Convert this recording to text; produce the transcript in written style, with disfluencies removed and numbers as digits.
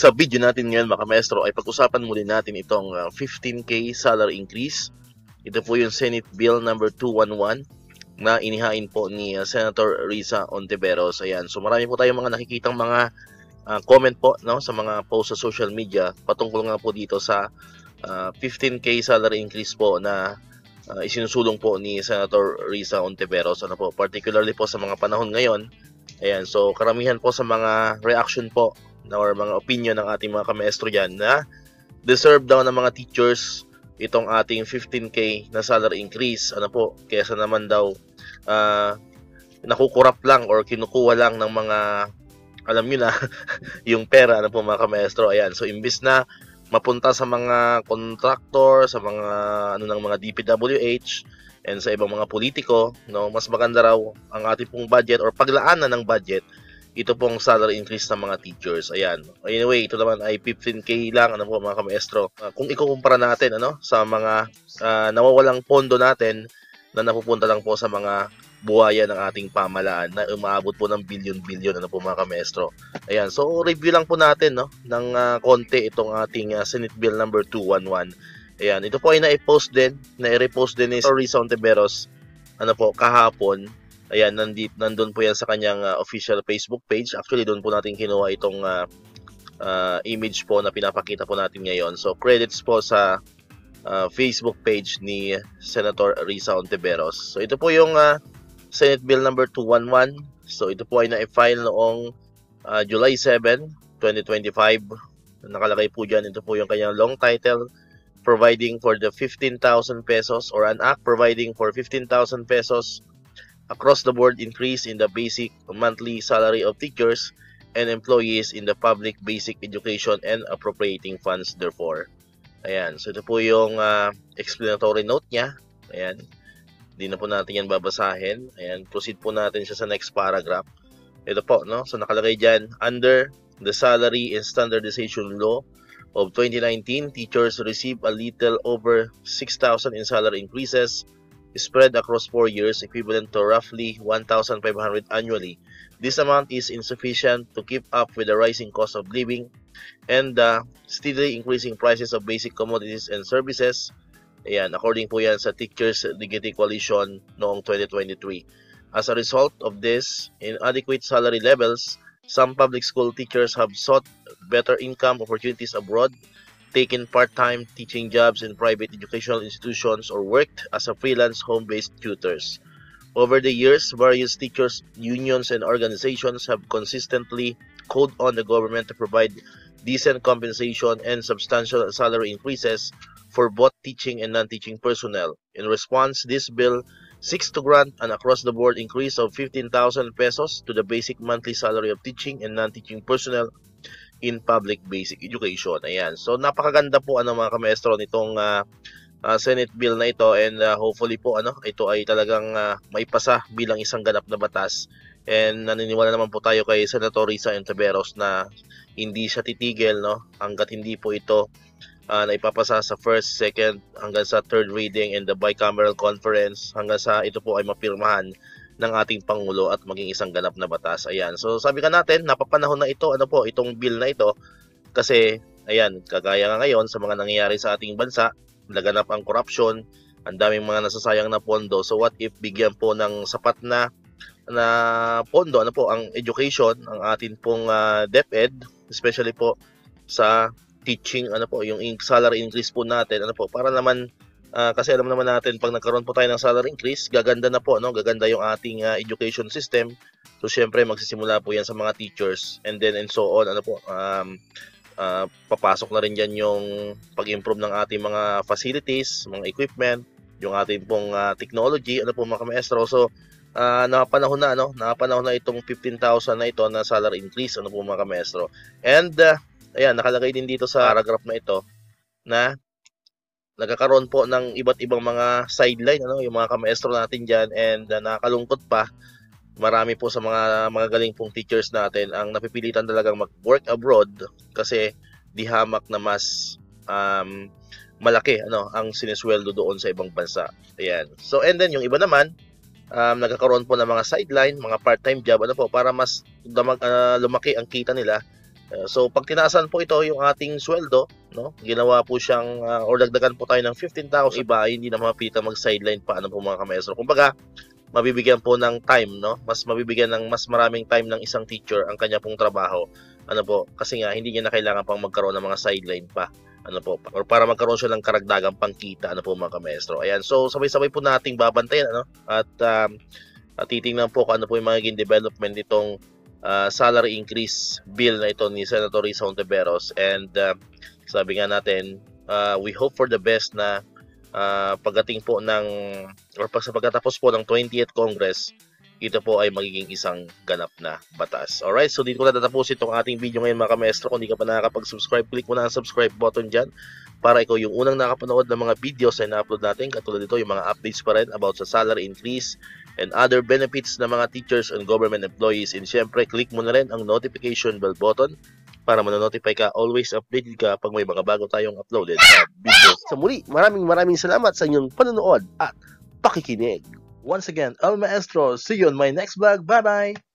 Sa video natin ngayon mga maestro ay pag-usapan muli natin itong 15K salary increase. Ito po yung Senate Bill number 211 na inihain po ni Senator Risa Ontiveros. Ayan. So marami po tayong mga nakikitang mga comment po, no, sa mga post sa social media patungkol nga po dito sa 15K salary increase po na isinusulong po ni Senator Risa Ontiveros. Ano po, particularly po sa mga panahon ngayon. Ayan. So karamihan po sa mga reaction po or mga opinion ng ating mga kamaestro dyan na deserve daw ng mga teachers itong ating 15K na salary increase. Ano po, kaysa naman daw nakukurap lang or kinukuha lang ng mga, alam nyo na, yung pera, ano po mga kamaestro. Ayan, so imbis na mapunta sa mga contractor, sa mga ng mga DPWH and sa ibang mga politiko, no, mas maganda raw ang ating pong budget or paglaanan ng budget ito pong salary increase ng mga teachers. Ayan. Anyway, ito naman ay 15K lang, ano po mga kamaestro. Kung ikukumpara natin sa mga nawawalang pondo natin na napupunta lang po sa mga buhaya ng ating pamalaan na umaabot po ng bilyon-bilyon, ano po mga kamaestro. Ayan. So review lang po natin ng konti itong ating Senate Bill number 211. Ayan. Ito po ay na-repost din ni Risa Ontiveros kahapon. Ayan, nandun po yan sa kanyang official Facebook page. Actually, doon po natin kinuha itong image po na pinapakita po natin ngayon. So, credits po sa Facebook page ni Senator Risa Ontiveros. So, ito po yung Senate Bill number 211. So, ito po ay na-file noong July 7, 2025. Nakalagay po dyan, ito po yung kanyang long title, providing for the 15,000 pesos or an act providing for 15,000 pesos across the board increase in the basic monthly salary of teachers and employees in the public basic education and appropriating funds therefore. Ayan, so ito po yung explanatory note niya. Ayan, hindi na po natin yan babasahin. Ayan, proceed po natin siya sa next paragraph. Ito po, no? So nakalagay dyan, under the Salary and Standardization Law of 2019, teachers receive a little over 6,000 in salary increases spread across 4 years, equivalent to roughly 1,500 annually. This amount is insufficient to keep up with the rising cost of living and the steadily increasing prices of basic commodities and services. Ayan, according po yan sa Teachers Dignity Coalition noong 2023. As a result of this, inadequate salary levels, some public school teachers have sought better income opportunities abroad, taken part-time teaching jobs in private educational institutions, or worked as a freelance home-based tutors. Over the years, various teachers' unions and organizations have consistently called on the government to provide decent compensation and substantial salary increases for both teaching and non-teaching personnel. In response, this bill seeks to grant an across-the-board increase of 15,000 pesos to the basic monthly salary of teaching and non-teaching personnel in public basic education. Ayan. So napakaganda po mga kamaestro nitong Senate bill na ito and hopefully po ito ay talagang maipasa bilang isang ganap na batas. And naniniwala naman po tayo kay Senator Risa Ontiveros na hindi siya titigil hangga't hindi po ito naipapasa sa first, second hanggang sa third reading and the bicameral conference hanggang sa ito po ay mapirmahan ng ating Pangulo at maging isang ganap na batas. Ayan. So sabi ka natin, napapanahon na ito, itong bill na ito kasi ayan, kagaya nga ngayon sa mga nangyayari sa ating bansa, laganap ang corruption, ang daming mga nasasayang na pondo. So what if bigyan po ng sapat na pondo ang education, ang atin pong DepEd, especially po sa teaching, yung salary increase po natin, para naman kasi alam naman natin pag nagkaroon po tayo ng salary increase, gaganda na po, gaganda yung ating education system. So syempre magsisimula po yan sa mga teachers and then and so on, papasok na rin dyan yung pag-improve ng ating mga facilities, mga equipment, yung ating pong technology, mga kamaestro. So napanahon na itong 15,000 na ito na salary increase, mga kamaestro. And ayan, nakalagay din dito sa paragraph na ito na nagkakaroon po ng iba't ibang mga sideline, yung mga kamaestro natin dyan, and nakakalungkot pa, marami po sa mga galing pong teachers natin ang napipilitan talagang mag-work abroad kasi di hamak na mas malaki ang sinesweldo doon sa ibang bansa. Ayan. So and then yung iba naman, nagkakaroon po ng mga sideline, mga part-time job, para mas lumaki ang kita nila. So pag tinaasan po ito yung ating sweldo, no? Ginawa po siyang or dagdagan po tayo ng 15,000, iba hindi na mapipilitan mag-sideline pa ano po mga kamaestro. Kumbaga, mabibigyan po ng time, no? Mas mabibigyan ng mas maraming time ng isang teacher ang kanya pong trabaho. Ano po? Kasi nga hindi niya na kailangan pang magkaroon ng mga sideline pa. Ano po? Or para magkaroon siya ng karagdagang pangkita, ano po mga kamaestro. Ayan. So sabay-sabay po nating babantayan, ano? At titingnan po kung ano po yung magiging development nitong salary increase bill na ito ni Senator Risa Hontiveros. And sabi nga natin, we hope for the best na pagdating po ng or sa pagkatapos po ng 20th Congress, ito po ay magiging isang ganap na batas. Alright, so dito ko na tatapusin itong ating video ngayon mga kamaestro. Kung di ka pa nakakapag-subscribe, click mo na ang subscribe button dyan para ikaw yung unang nakapanood ng mga videos na na-upload natin. Katulad dito, yung mga updates pa rin about sa salary increase and other benefits ng mga teachers and government employees. And syempre, click mo na rin ang notification bell button para manonotify ka, always updated ka pag may mga bago tayong uploaded na videos. Sa muli, maraming salamat sa inyong panonood at pakikinig. Once again, El Maestro, see you on my next vlog. Bye-bye!